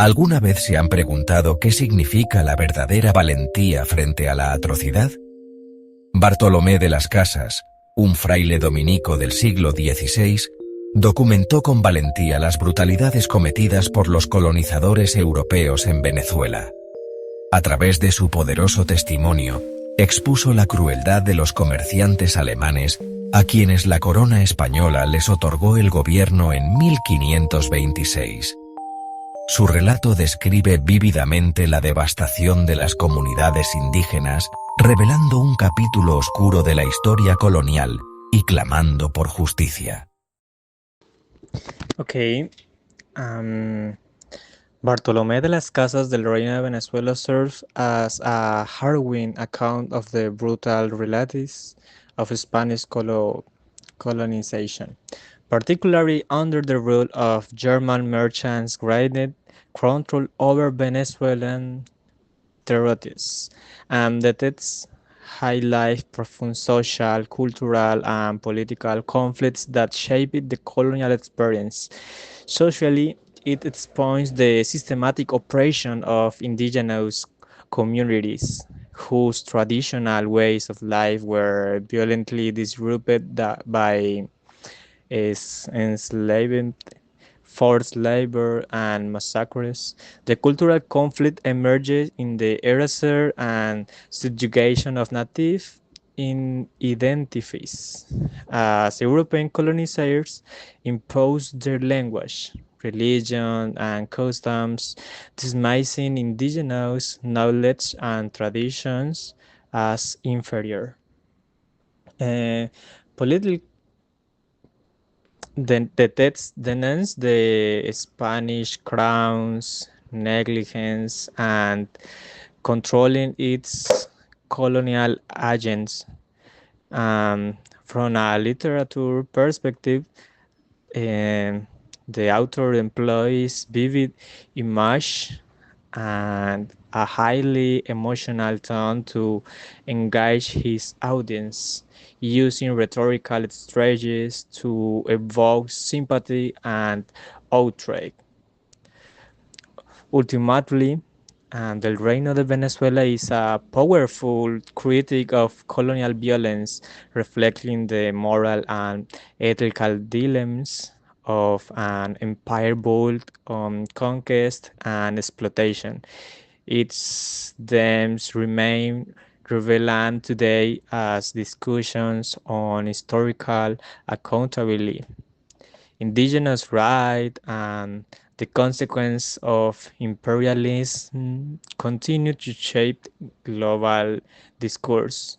¿Alguna vez se han preguntado qué significa la verdadera valentía frente a la atrocidad? Bartolomé de las Casas, un fraile dominico del siglo XVI, documentó con valentía las brutalidades cometidas por los colonizadores europeos en Venezuela. A través de su poderoso testimonio, expuso la crueldad de los comerciantes alemanes a quienes la corona española les otorgó el gobierno en 1526. Su relato describe vívidamente la devastación de las comunidades indígenas, revelando un capítulo oscuro de la historia colonial y clamando por justicia. Okay. Bartolomé de las Casas del Reino de Venezuela serves as a harrowing account of the brutal realities of Spanish colonization, particularly under the rule of German merchants granted control over Venezuelan territories. The texts highlight profound social, cultural, and political conflicts that shaped the colonial experience. Socially, it exposes the systematic oppression of indigenous communities whose traditional ways of life were violently disrupted by enslavement, forced labor, and massacres. The cultural conflict emerged in the erasure and subjugation of native identities as European colonizers imposed their language, religion, and customs, dismissing indigenous knowledge and traditions as inferior. Political the text denounces the Spanish crown's negligence and controlling its colonial agents. From a literature perspective, the author employs vivid image and a highly emotional tone to engage his audience, using rhetorical strategies to evoke sympathy and outrage. Ultimately, Del Reino de Venezuela is a powerful critique of colonial violence, reflecting the moral and ethical dilemmas of an empire built on conquest and exploitation. Its themes remain relevant today as discussions on historical accountability, indigenous rights, and the consequence of imperialism continue to shape global discourse.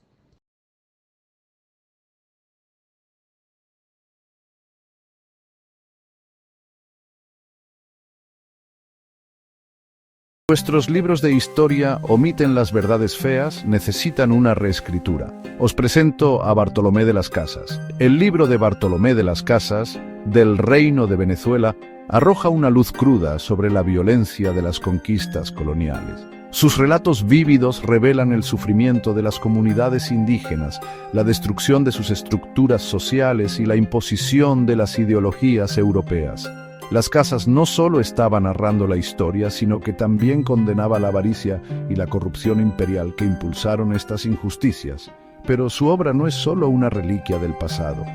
Vuestros libros de historia omiten las verdades feas, necesitan una reescritura. Os presento a Bartolomé de las Casas. El libro de Bartolomé de las Casas, del Reino de Venezuela, arroja una luz cruda sobre la violencia de las conquistas coloniales. Sus relatos vívidos revelan el sufrimiento de las comunidades indígenas, la destrucción de sus estructuras sociales y la imposición de las ideologías europeas. Las Casas no solo estaba narrando la historia, sino que también condenaba la avaricia y la corrupción imperial que impulsaron estas injusticias. Pero su obra no es solo una reliquia del pasado.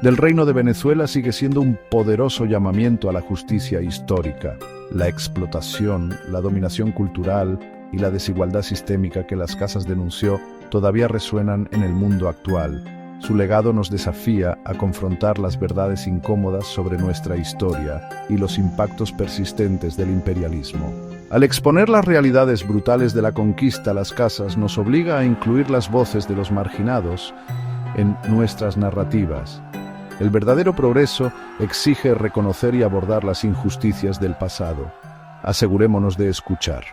Del Reino de Venezuela sigue siendo un poderoso llamamiento a la justicia histórica. La explotación, la dominación cultural y la desigualdad sistémica que Las Casas denunció todavía resuenan en el mundo actual. Su legado nos desafía a confrontar las verdades incómodas sobre nuestra historia y los impactos persistentes del imperialismo. Al exponer las realidades brutales de la conquista, Las Casas nos obliga a incluir las voces de los marginados en nuestras narrativas. El verdadero progreso exige reconocer y abordar las injusticias del pasado. Asegurémonos de escuchar.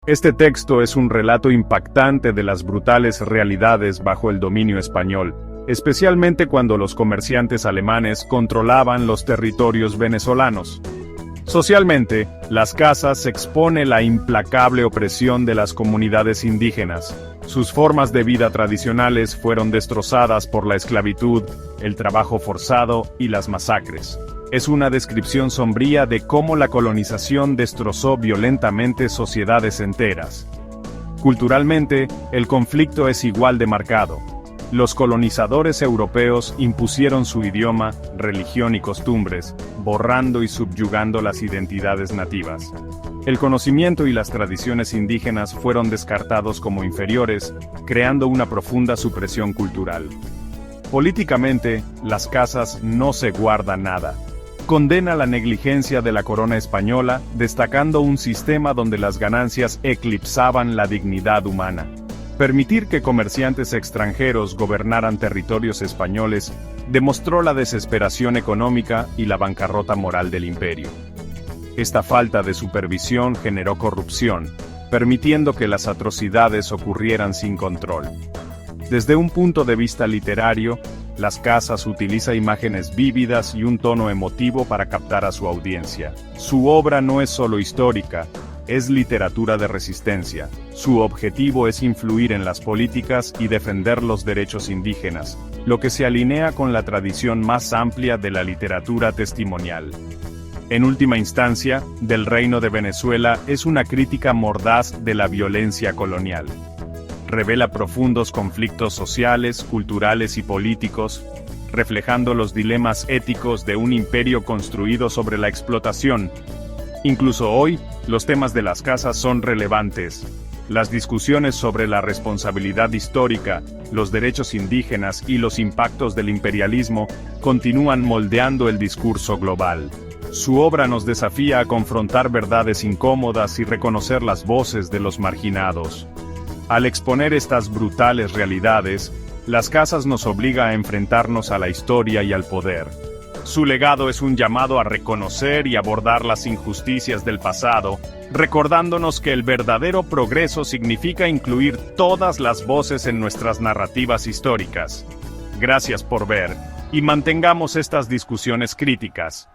Este texto es un relato impactante de las brutales realidades bajo el dominio español, especialmente cuando los comerciantes alemanes controlaban los territorios venezolanos. Socialmente, Las Casas expone la implacable opresión de las comunidades indígenas. Sus formas de vida tradicionales fueron destrozadas por la esclavitud, el trabajo forzado y las masacres. Es una descripción sombría de cómo la colonización destrozó violentamente sociedades enteras. Culturalmente, el conflicto es igual de marcado. Los colonizadores europeos impusieron su idioma, religión y costumbres, borrando y subyugando las identidades nativas. El conocimiento y las tradiciones indígenas fueron descartados como inferiores, creando una profunda supresión cultural. Políticamente, Las Casas no se guarda nada. Condena la negligencia de la corona española, destacando un sistema donde las ganancias eclipsaban la dignidad humana. Permitir que comerciantes extranjeros gobernaran territorios españoles demostró la desesperación económica y la bancarrota moral del imperio. Esta falta de supervisión generó corrupción, permitiendo que las atrocidades ocurrieran sin control. Desde un punto de vista literario, Las Casas utiliza imágenes vívidas y un tono emotivo para captar a su audiencia. Su obra no es solo histórica, es literatura de resistencia. Su objetivo es influir en las políticas y defender los derechos indígenas, lo que se alinea con la tradición más amplia de la literatura testimonial. En última instancia, Del Reino de Venezuela es una crítica mordaz de la violencia colonial. Revela profundos conflictos sociales, culturales y políticos, reflejando los dilemas éticos de un imperio construido sobre la explotación. Incluso hoy, los temas de Las Casas son relevantes. Las discusiones sobre la responsabilidad histórica, los derechos indígenas y los impactos del imperialismo continúan moldeando el discurso global. Su obra nos desafía a confrontar verdades incómodas y reconocer las voces de los marginados. Al exponer estas brutales realidades, Las Casas nos obliga a enfrentarnos a la historia y al poder. Su legado es un llamado a reconocer y abordar las injusticias del pasado, recordándonos que el verdadero progreso significa incluir todas las voces en nuestras narrativas históricas. Gracias por ver, y mantengamos estas discusiones críticas.